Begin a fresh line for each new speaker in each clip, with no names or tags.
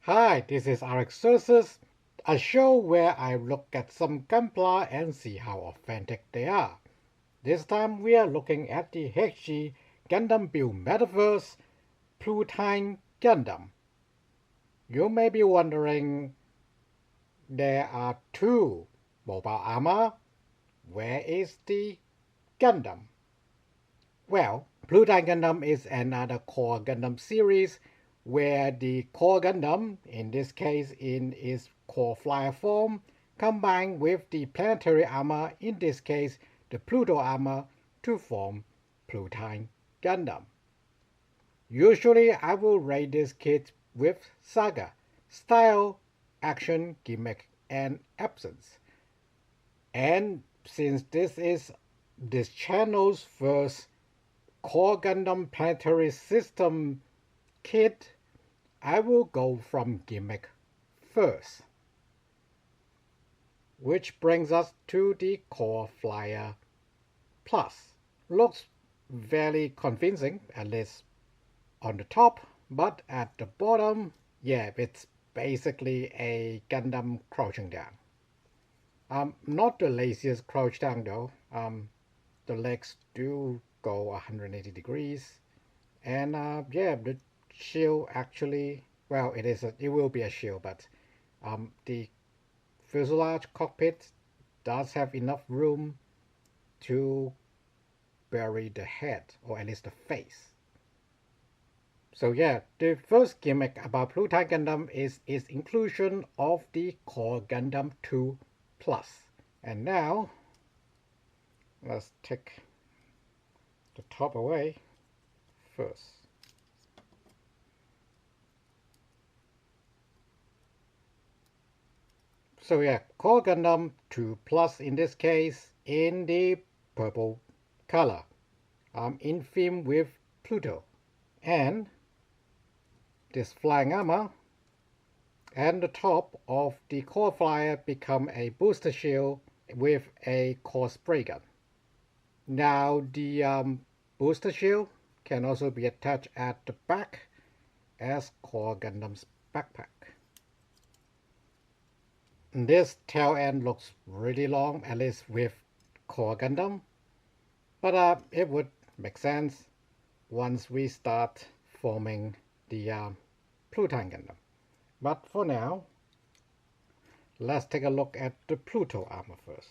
Hi, this is Alexcursus, a show where I look at some Gunpla and see how authentic they are. This time we are looking at the HG Gundam build Metaverse Plutine Gundam. You may be wondering, there are two mobile armor. Where is the Gundam? Well, Plutine Gundam is another core Gundam series where the core Gundam, in this case in its core flyer form, combined with the planetary armor, in this case the Pluto armor, to form Plutine Gundam. Usually I will rate this kit with SAGA, style, action, gimmick, and absence. And since this is this channel's first core Gundam planetary system kit, I will go from gimmick first. Which brings us to the core flyer plus. Looks very convincing, at least on the top, but at the bottom, yeah, it's basically a Gundam crouching down. Not the laziest crouch down though. The legs do go 180 degrees, and yeah, the shield actually, well, it will be a shield, but the fuselage cockpit does have enough room to bury the head, or at least the face. So yeah, the first gimmick about Plutine Gundam is its inclusion of the core Gundam 2 Plus. And now let's take the top away first. So yeah, core Gundam 2 Plus in this case in the purple color, in theme with Pluto, and this flying armor and the top of the core flyer become a booster shield with a core spray gun. Now the booster shield can also be attached at the back as core Gundam's backpack. This tail end looks really long, at least with core Gundam, but it would make sense once we start forming the Plutine Gundam. But for now, let's take a look at the Pluto armor first.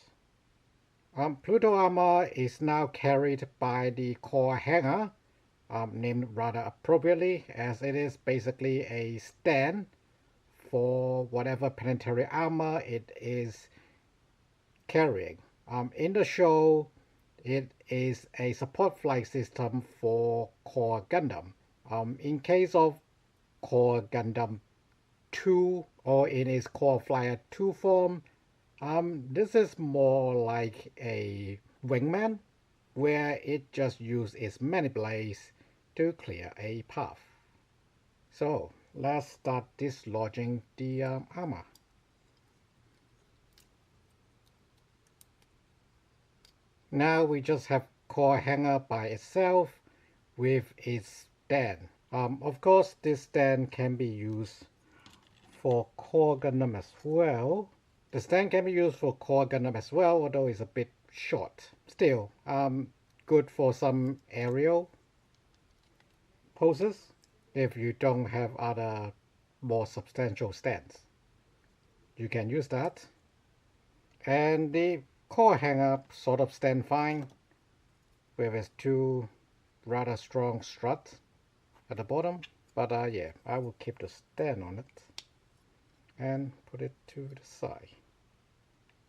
Pluto armor is now carried by the core hanger, named rather appropriately, as it is basically a stand for whatever planetary armor it is carrying. In the show, it is a support flight system for core Gundam. In case of core Gundam 2, or in its core flyer 2 form, this is more like a wingman, where it just uses its many blades to clear a path. So let's start dislodging the armor. Now we just have core hanger by itself with its stand. Of course, this stand can be used for core Gundam as well. The stand can be used for core Gundam as well, although it's a bit short. Still, good for some aerial poses if you don't have other more substantial stands. You can use that. And the core hanger sort of stand fine with its two rather strong struts at the bottom. But yeah, I will keep the stand on it and put it to the side.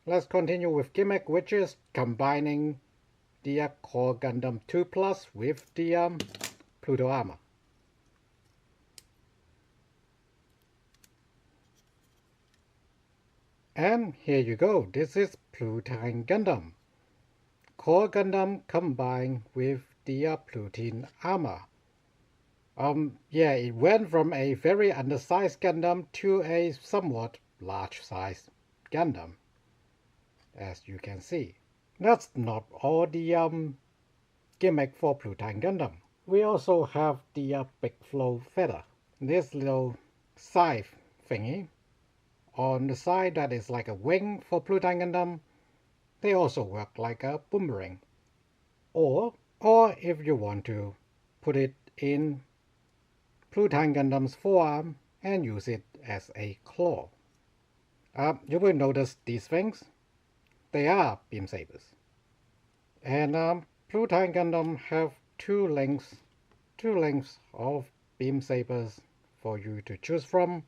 Let's continue with gimmick, which is combining the core Gundam 2 Plus with the Pluto armor. And here you go, this is Plutine Gundam. Core Gundam combined with the Plutine armor. Yeah, it went from a very undersized Gundam to a somewhat large-sized Gundam, as you can see. That's not all the gimmick for Plutine Gundam. We also have the big flow feather. This little scythe thingy on the side that is like a wing for Plutine Gundam, they also work like a boomerang. Or if you want to put it in Plutine Gundam's forearm and use it as a claw. You will notice these things. They are beam sabers. And Plutine Gundam have two lengths of beam sabers for you to choose from.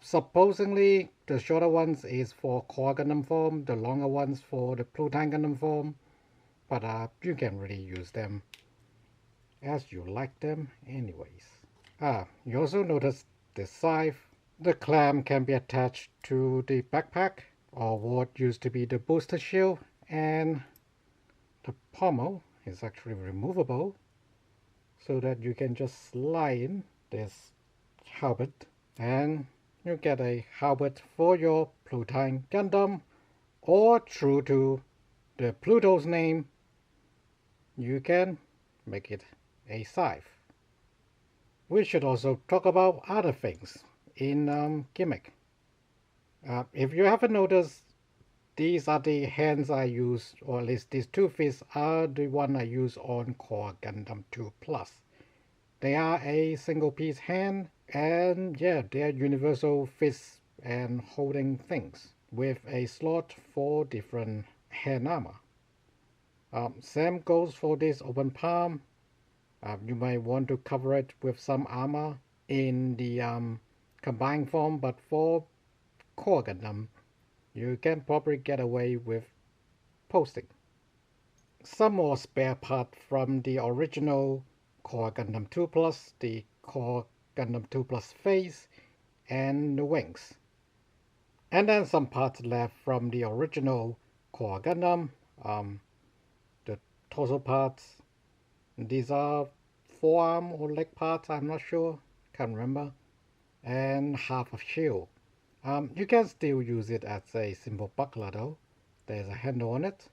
Supposedly the shorter ones is for Core Gundam form, the longer ones for the Plutine Gundam form, but you can really use them as you like them anyways. You also notice the scythe. The clamp can be attached to the backpack or what used to be the booster shield, and the pommel is actually removable so that you can just slide in this halberd and you get a halberd for your Plutine Gundam, or true to the Pluto's name, you can make it a scythe. We should also talk about other things in Gimmick. If you haven't noticed, these are the hands I use, or at least these two fists are the one I use on Core Gundam 2 Plus. They are a single piece hand, and yeah, they are universal fists and holding things with a slot for different hand armor. Same goes for this open palm. You might want to cover it with some armor in the combined form, but for Core Gundam, you can probably get away with posting. Some more spare part from the original Core Gundam 2 Plus, the Core Gundam 2 Plus face, and the wings. And then some parts left from the original Core Gundam, the torso parts. These are forearm or leg parts, I'm not sure, can't remember, and half of shield. You can still use it as a simple buckler though. There's a handle on it.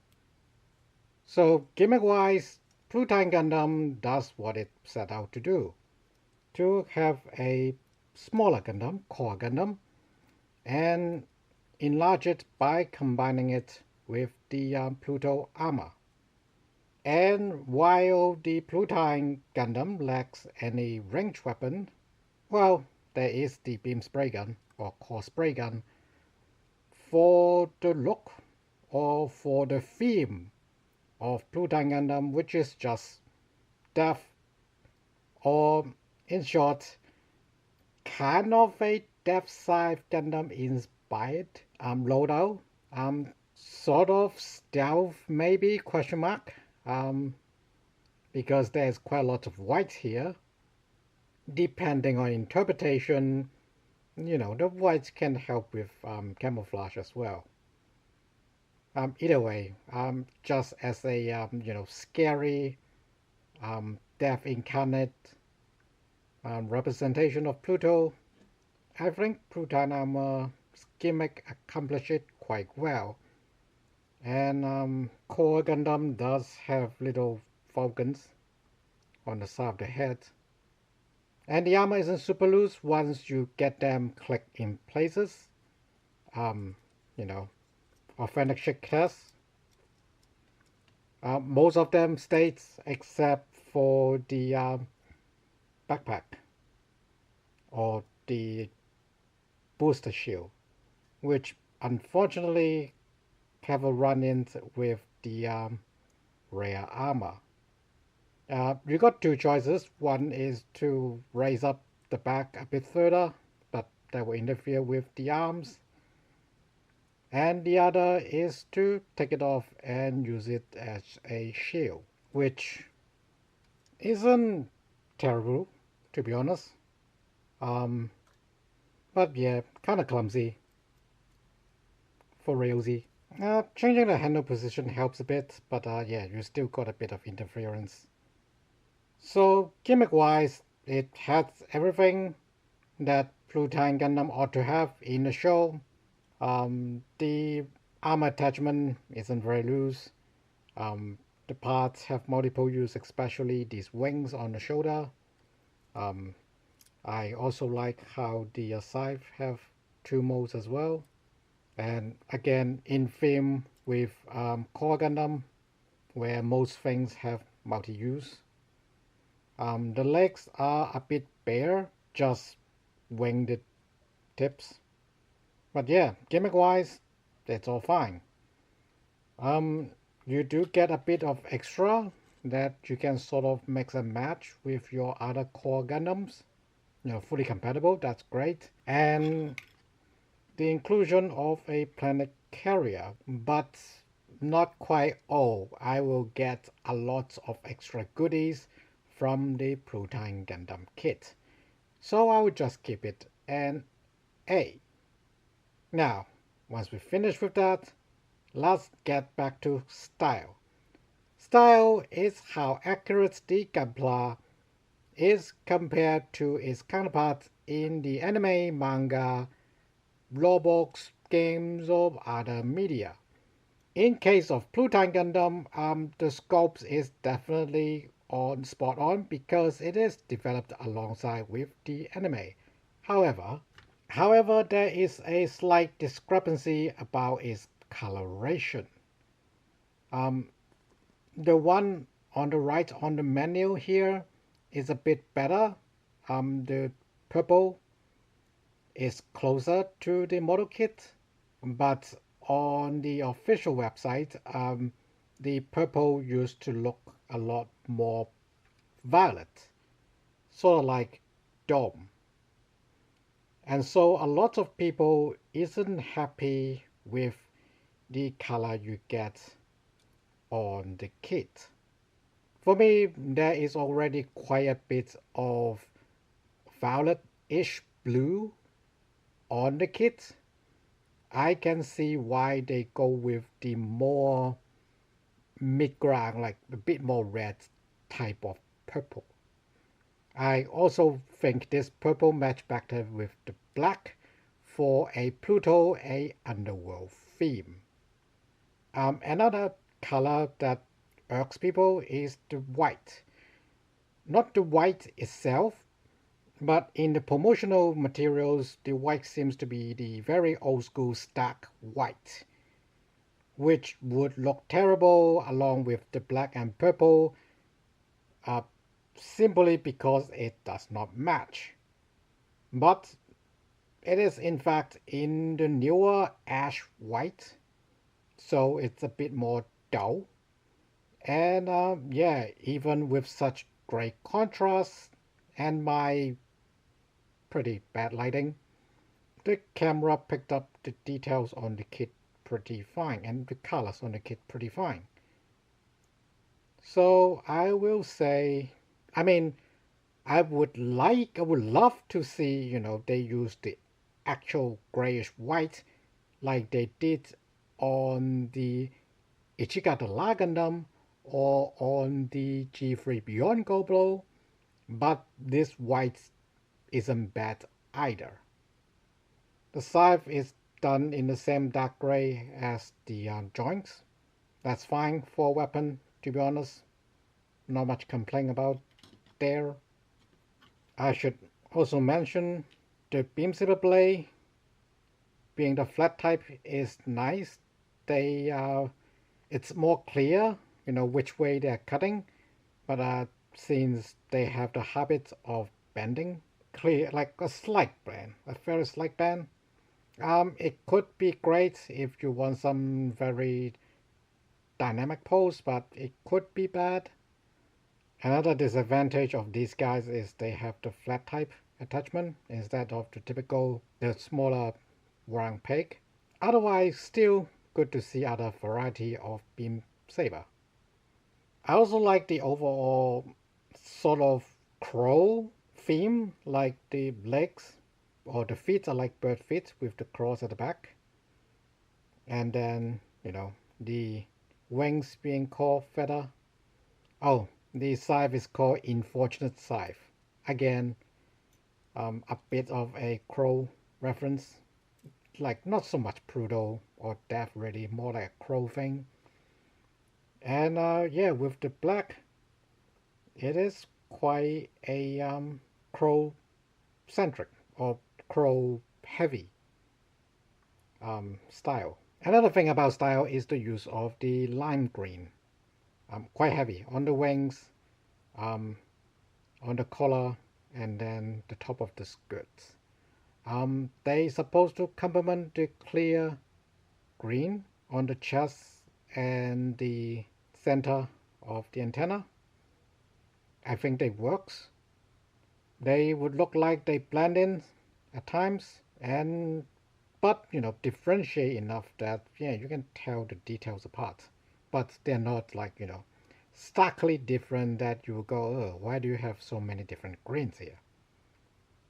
So gimmick wise, Plutine Gundam does what it set out to do. To have a smaller Gundam, Core Gundam, and enlarge it by combining it with the Pluto armor. And while the Plutine Gundam lacks any ranged weapon, well, there is the beam spray gun or core spray gun. For the look or for the theme of Plutine Gundam, which is just death, or in short, kind of a Death Scythe Gundam inspired loadout, sort of stealth maybe, question mark, because there's quite a lot of white here. Depending on interpretation, you know, the whites can help with camouflage as well. Either way, just as a you know, scary death incarnate representation of Pluto, I think Plutine armor gimmick accomplished it quite well. And Core Gundam does have little falcons on the side of the head. And the armor isn't super loose once you get them clicked in places. You know, authentic shit tests. Most of them states except for the backpack or the booster shield, which unfortunately have a run-in with the rare armor. You got two choices. One is to raise up the back a bit further, but that will interfere with the arms. And the other is to take it off and use it as a shield, which isn't terrible, to be honest. But yeah, kind of clumsy for realsy. Changing the handle position helps a bit, but yeah, you still got a bit of interference. So gimmick-wise, it has everything that Plutine Gundam ought to have in the show. The armor attachment isn't very loose. The parts have multiple use, especially these wings on the shoulder. I also like how the scythe have two modes as well. And again, in theme with Core Gundam, where most things have multi-use. The legs are a bit bare, just winged tips. But yeah, gimmick-wise, it's all fine. You do get a bit of extra that you can sort of mix and match with your other core Gundams. Fully compatible, that's great. And the inclusion of a planet carrier, but not quite all. I will get a lot of extra goodies from the Plutine Gundam kit. So I will just keep it an A. Now, once we finish with that, let's get back to style. Style is how accurate the Gunpla is compared to its counterparts in the anime, manga, books, games, or other media. In case of Plutine Gundam, the sculpt is definitely spot on because it is developed alongside with the anime. However, there is a slight discrepancy about its coloration. The one on the right on the menu here is a bit better. The purple is closer to the model kit, but on the official website, the purple used to look a lot more violet, sort of like dome. And so a lot of people isn't happy with the color you get on the kit. For me, there is already quite a bit of violet-ish blue on the kit. I can see why they go with the more mid-ground, like a bit more red type of purple. I also think this purple match better with the black for a Pluto, a underworld theme. Another color that irks people is the white. Not the white itself, but in the promotional materials, the white seems to be the very old school stark white, which would look terrible along with the black and purple, simply because it does not match. But it is in fact in the newer ash white, so it's a bit more dull. And yeah, even with such great contrast and my pretty bad lighting, the camera picked up the details on the kit pretty fine and the colors on the kit pretty fine. So I will say, I would love to see, they use the actual grayish white like they did on the Ichiga the La Gundam or on the G3 Beyond Goblo, but this white isn't bad either. The scythe is done in the same dark gray as the joints. That's fine for a weapon, to be honest. Not much complaint about there. I should also mention the beam saber blade, being the flat type, is nice. It's more clear, which way they're cutting, but since they have the habit of bending, clear like a slight bend, a very slight bend. It could be great if you want some very dynamic pose, but it could be bad. Another disadvantage of these guys is they have the flat type attachment instead of the smaller round peg. Otherwise, still good to see other variety of beam saber. I also like the overall sort of crow theme, like the legs or the feet are like bird feet with the claws at the back. And then, the wings being called feather. Oh, the scythe is called Unfortunate Scythe. Again, a bit of a crow reference. Like, not so much Pluto or Death really, more like a crow thing. And yeah, with the black, it is quite a crow centric or crow heavy style. Another thing about style is the use of the lime green, quite heavy on the wings, um, on the collar, and then the top of the skirts. They supposed to complement the clear green on the chest and the center of the antenna. I think they works. They would look like they blend in at times, and but differentiate enough that yeah, you can tell the details apart. But they're not like starkly different that you go, oh, why do you have so many different greens here?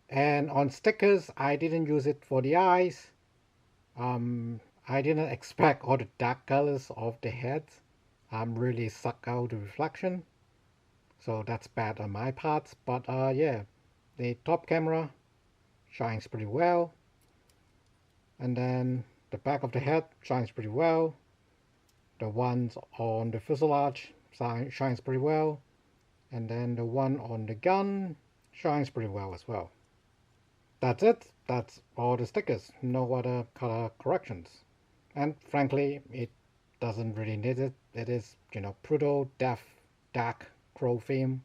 And on stickers, I didn't use it for the eyes. I didn't expect all the dark colors of the heads. Really suck out the reflection. So that's bad on my part. But yeah, the top camera shines pretty well. And then the back of the head shines pretty well. The ones on the fuselage shines pretty well. And then the one on the gun shines pretty well as well. That's it. That's all the stickers. No other color corrections. And frankly, it doesn't really need it. It is, Pluto, Death, Dark, Crow theme.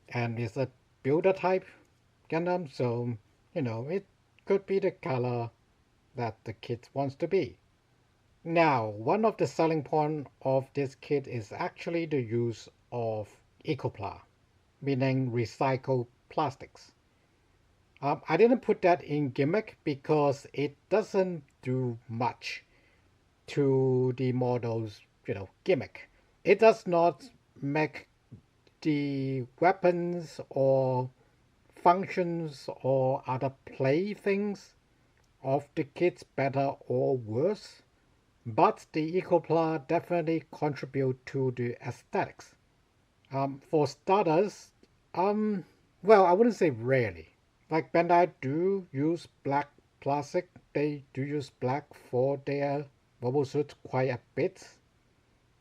And it's a builder type Gundam, so, it could be the color that the kit wants to be. Now, one of the selling points of this kit is actually the use of Ecopla, meaning recycled plastics. I didn't put that in Gimmick because it doesn't do much to the model's, gimmick. It does not make the weapons or functions or other playthings of the kits better or worse, but the Ecopla definitely contribute to the aesthetics. For starters, well, I wouldn't say rarely. Like Bandai do use black plastic. They do use black for their mobile suits quite a bit,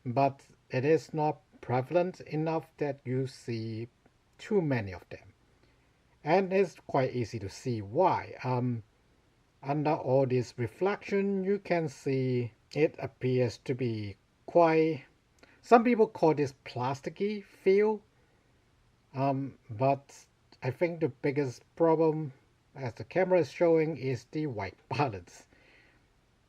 but it is not prevalent enough that you see too many of them. And it's quite easy to see why. Under all this reflection, you can see it appears to be quite, some people call this plasticky feel, but I think the biggest problem, as the camera is showing, is the white balance.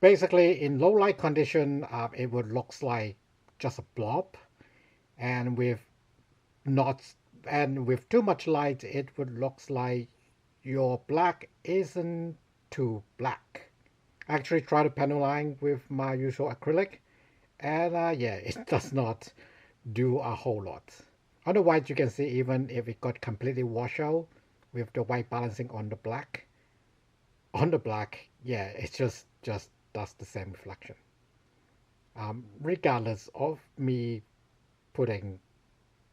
Basically, in low light condition, it would look like just a blob, and with not and with too much light, it would look like your black isn't too black. I actually tried to panel line with my usual acrylic, and yeah, it does not do a whole lot. On the white, you can see even if it got completely washed out with the white balancing on the black. On the black, yeah, it just does the same reflection. Regardless of me putting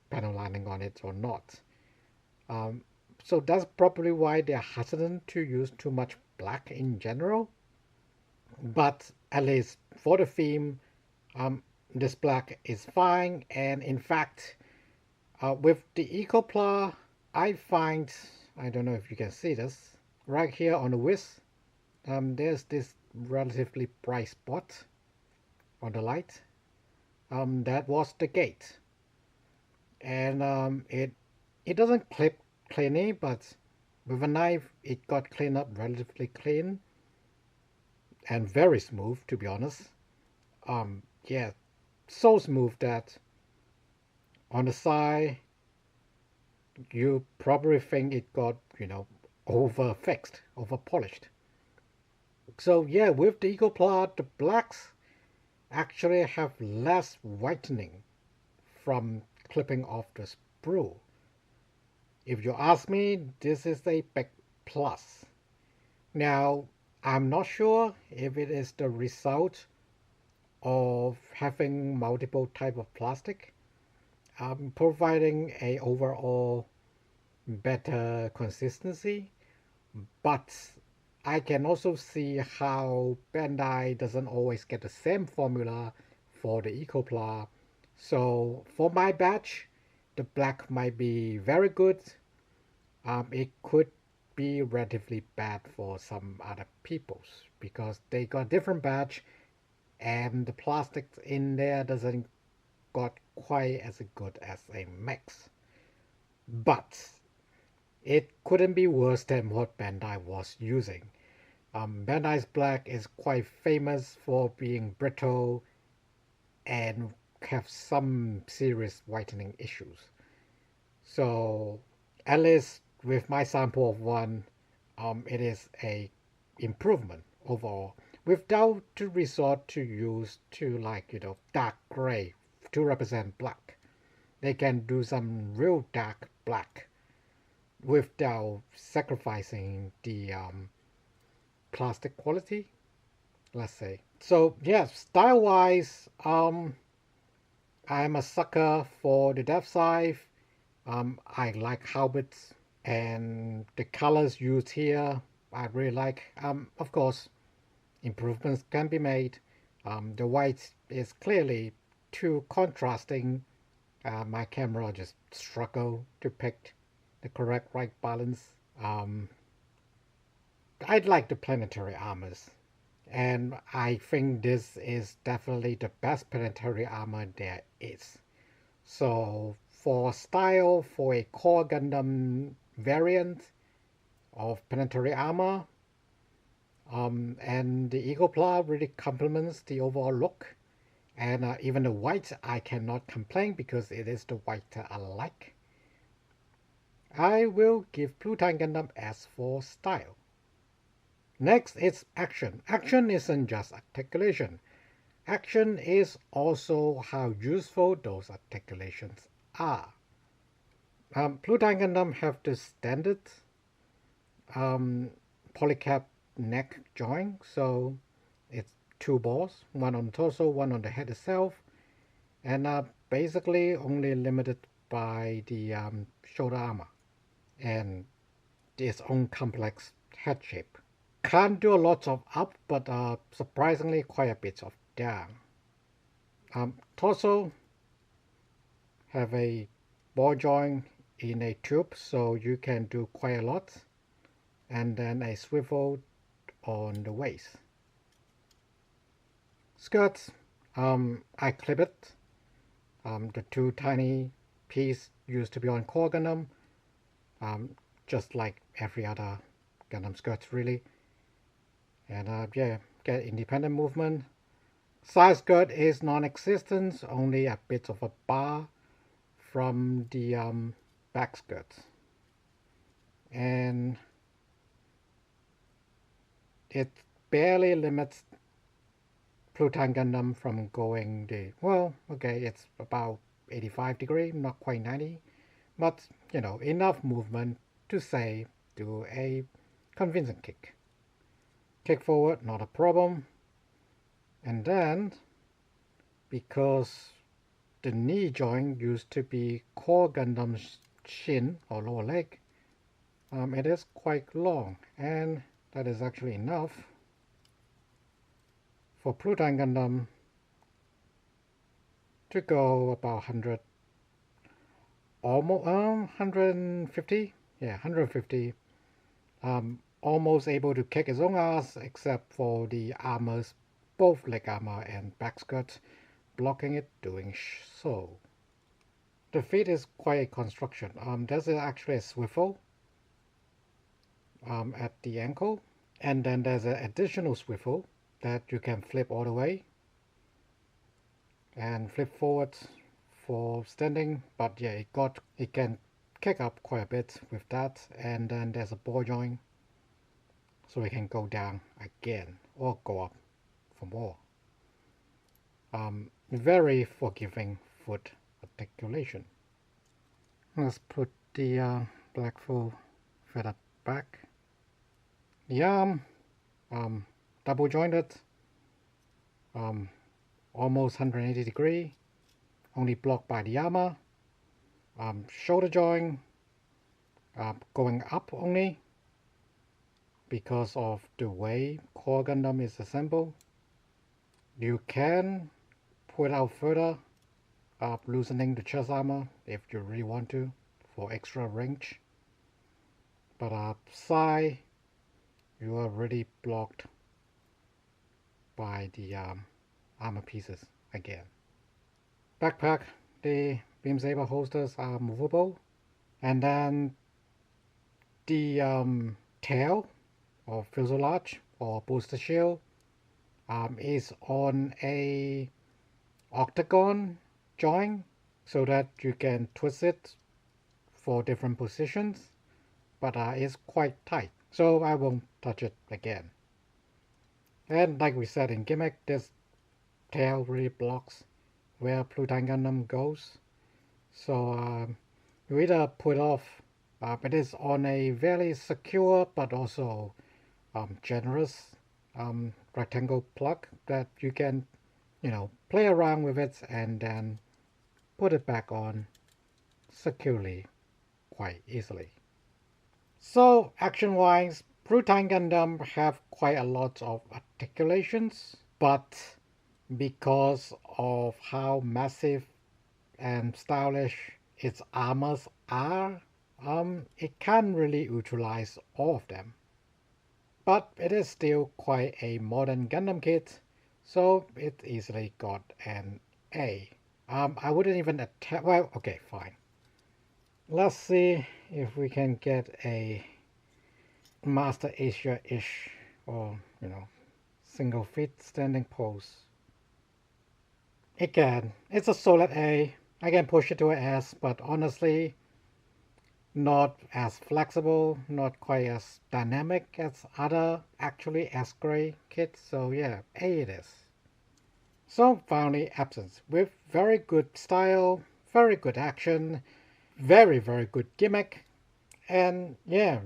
panel lining on it or not. So that's probably why they're hesitant to use too much black in general. But at least for the theme, this black is fine. And in fact, with the Ecopla, I find, I don't know if you can see this, right here on the wrist, there's this relatively bright spot on the light. That was the gate. And it doesn't clip cleanly, but with a knife, it got cleaned up relatively clean and very smooth, to be honest. Yeah, so smooth that on the side, you probably think it got, over fixed, over polished. So yeah, with the Ecopla, the blacks actually have less whitening from clipping off the sprue. If you ask me, this is a big plus. Now, I'm not sure if it is the result of having multiple type of plastic, providing a overall better consistency, but I can also see how Bandai doesn't always get the same formula for the Ecopla. So for my batch, the black might be very good. It could be relatively bad for some other peoples because they got different batch and the plastic in there doesn't got quite as good as a mix. But it couldn't be worse than what Bandai was using. Bandai's black is quite famous for being brittle and have some serious whitening issues. So at least with my sample of one, it is a improvement overall without to resort to use to dark gray to represent black. They can do some real dark black without sacrificing the plastic quality, let's say. So yes, style wise, I'm a sucker for the depth scythe. I like Halberds and the colors used here I really like. Of course, improvements can be made. The white is clearly too contrasting. My camera just struggled to pick the correct right balance. I'd like the planetary armors, and I think this is definitely the best planetary armor there is. So for style, for a core Gundam variant of planetary armor, and the Eagle Pla really complements the overall look. And even the white, I cannot complain because it is the white that I like. I will give Plutine Gundam S for style. Next is action. Action isn't just articulation. Action is also how useful those articulations are. Plutine Gundam have the standard polycap neck joint, so it's two balls, one on the torso, one on the head itself, and basically only limited by the shoulder armor and its own complex head shape. Can't do a lot of up, but surprisingly quite a bit of down. Torso have a ball joint in a tube, so you can do quite a lot, and then a swivel on the waist. Skirts, I clip it. The two tiny pieces used to be on core Gundam, just like every other Gundam skirts really. And yeah, get independent movement. Side skirt is non-existent, only a bit of a bar from the back skirt. And it barely limits Plutine Gundam from going it's about 85 degree, not quite 90, but enough movement to say do a convincing kick. Kick forward, not a problem. And then, because the knee joint used to be core Gundam's shin or lower leg, it is quite long, and that is actually enough for Plutine Gundam to go about 100, almost 150, yeah, 150. Almost able to kick his own ass, except for the armors, both leg armor and back skirts, blocking it, doing so. The feet is quite a construction. There's actually a swivel at the ankle, and then there's an additional swivel that you can flip all the way and flip forward for standing. But yeah, it can kick up quite a bit with that, and then there's a ball joint, so it can go down again or go up for more. Very forgiving foot articulation. Let's put the black full feather back. The arm, double jointed, almost 180 degree, only blocked by the armor. Shoulder joint, going up only, because of the way core Gundam is assembled. You can pull it out further, loosening the chest armor if you really want to for extra range. but side, you are already blocked by the armor pieces again. Backpack, the beam saber holsters are movable, and then the tail or fuselage or booster shield is on a octagon joint so that you can twist it for different positions, but it's quite tight, so I won't touch it again. And like we said in Gimmick, this tail really blocks where Plutine Gundam goes, so you either put off. It is on a very secure but also generous rectangle plug that you can, play around with it and then put it back on securely quite easily. So action-wise, Plutine Gundam have quite a lot of articulations, but because of how massive and stylish its armors are, it can't really utilize all of them. But it is still quite a modern Gundam kit, so it easily got an A. I wouldn't even attempt. Well, okay, fine. Let's see if we can get a Master Asia-ish or, single feet standing pose. It can. It's a solid A. I can push it to an S, but honestly, not as flexible, not quite as dynamic as other actually S-grade kits, so yeah, A it is. So finally, Absence, with very good style, very good action, very good gimmick, and yeah,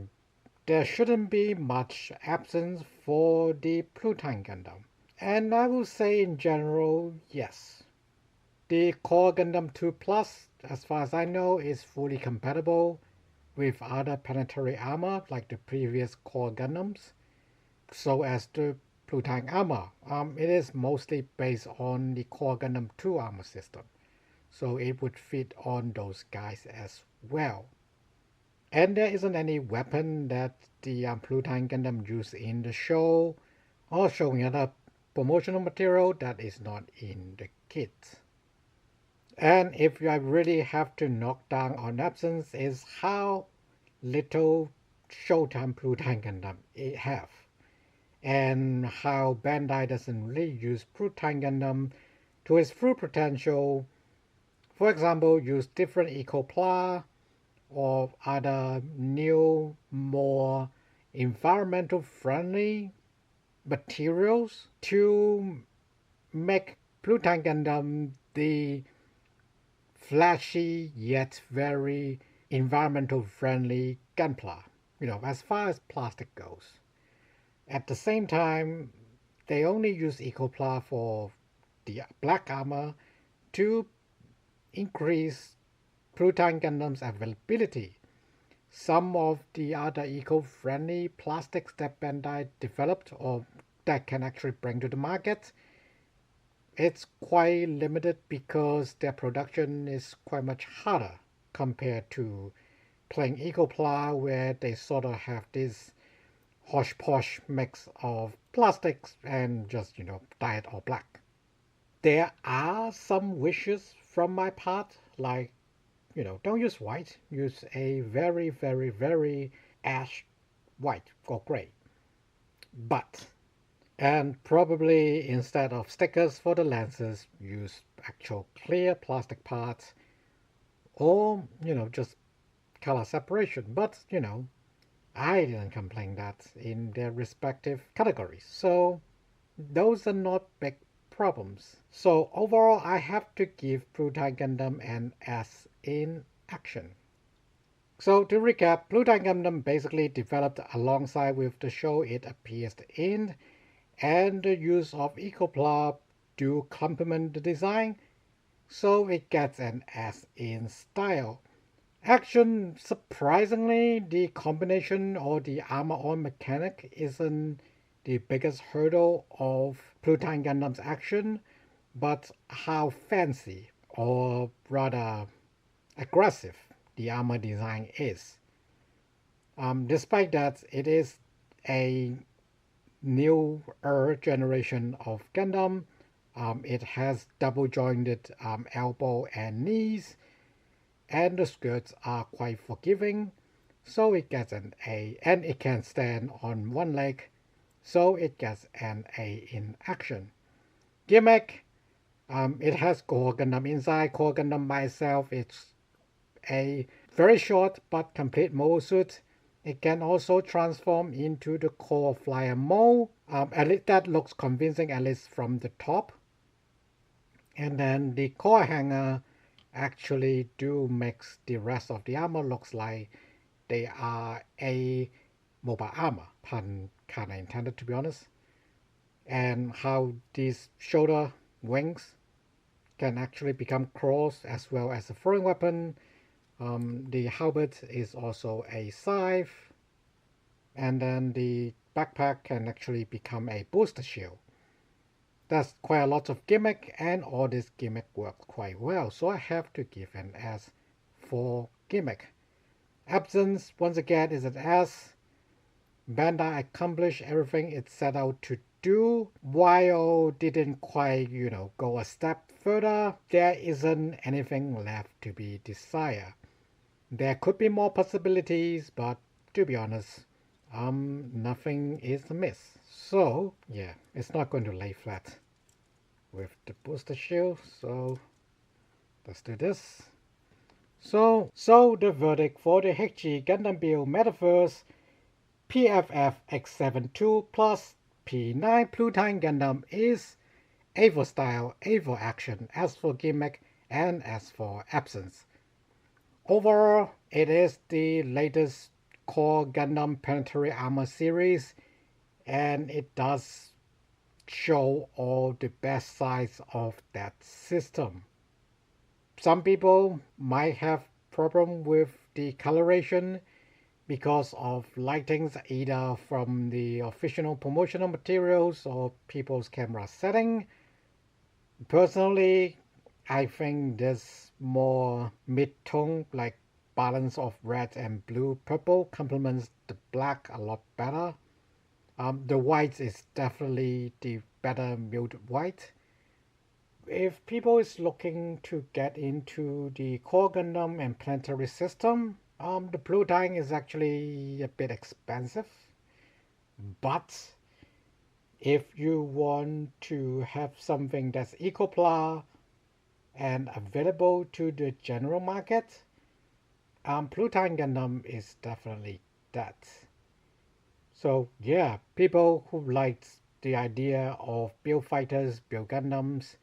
there shouldn't be much absence for the Plutine Gundam. And I will say in general, yes. The Core Gundam 2 Plus, as far as I know, is fully compatible with other planetary armor like the previous Core Gundams, so as the Plutine armor. It is mostly based on the Core Gundam 2 armor system, so it would fit on those guys as well. And there isn't any weapon that the Plutine Gundam used in the show or showing other promotional material that is not in the kit. And if I really have to knock down on absence is how little Showtime Plutine Gundam it have, and how Bandai doesn't really use Plutine Gundam to its full potential. For example, use different Ecopla or other new, more environmental friendly materials to make Plutine Gundam the flashy yet very environmental friendly gunpla, as far as plastic goes. At the same time, they only use Ecopla for the black armor to increase Plutine Gundam's availability. Some of the other eco-friendly plastics that Bandai developed or that can actually bring to the market, it's quite limited because their production is quite much harder compared to plain Ecopla, where they sort of have this hodgepodge mix of plastics and just, dye it all black. There are some wishes from my part, like, don't use white, use a very ash white or gray. But, and probably instead of stickers for the lenses, use actual clear plastic parts, or, just color separation. But, I didn't complain that in their respective categories. So those are not big problems. So overall, I have to give Plutine Gundam an S in action. So to recap, Plutine Gundam basically developed alongside with the show it appears in, and the use of Ecopla do complement the design, so it gets an S in style. Action, surprisingly, the combination or the armor-on mechanic isn't the biggest hurdle of Plutine Gundam's action, but how fancy, or rather aggressive, the armor design is. Despite that, it is a newer generation of Gundam. It has double jointed elbow and knees, and the skirts are quite forgiving, so it gets an A, and it can stand on one leg, so it gets an A in action. Gimmick, it has Core Gundam inside. Core Gundam by itself, it's a very short but complete mobile suit. It can also transform into the core flyer mode. At least that looks convincing, at least from the top. And then the core hanger actually do makes the rest of the armor looks like they are a mobile armor. Pun kinda intended, to be honest. And how these shoulder wings can actually become claws as well as a throwing weapon. The halberd is also a scythe, and then the backpack can actually become a booster shield. That's quite a lot of gimmick, and all this gimmick works quite well, so I have to give an S for gimmick. Absence, once again, is an S. Bandai accomplished everything it set out to do, while didn't quite, go a step further. There isn't anything left to be desired. There could be more possibilities, but to be honest, nothing is amiss. So yeah, it's not going to lay flat with the booster shield. So let's do this. So the verdict for the HG Gundam Build Metaverse PFF-X7II plus P9 Plutine Gundam is A for style, A for action, S for gimmick, and S for absence. Overall, it is the latest core Gundam Planetary Armor series, and it does show all the best sides of that system. Some people might have problem with the coloration because of lightings either from the official promotional materials or people's camera setting. Personally, I think this more mid-tone, like balance of red and blue purple, complements the black a lot better. The white is definitely the better muted white. If people is looking to get into the core Gundam and Planetary system, the Plutine is actually a bit expensive. But if you want to have something that's eco-pla and available to the general market, Plutine Gundam is definitely that. So yeah, people who like the idea of build fighters, build Gundams,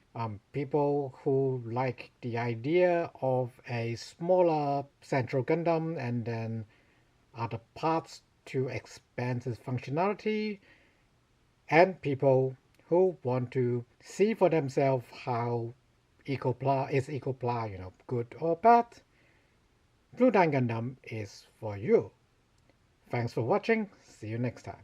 people who like the idea of a smaller central Gundam and then other parts to expand its functionality, and people who want to see for themselves how eco-pla, good or bad, Plutine Gundam is for you. Thanks for watching. See you next time.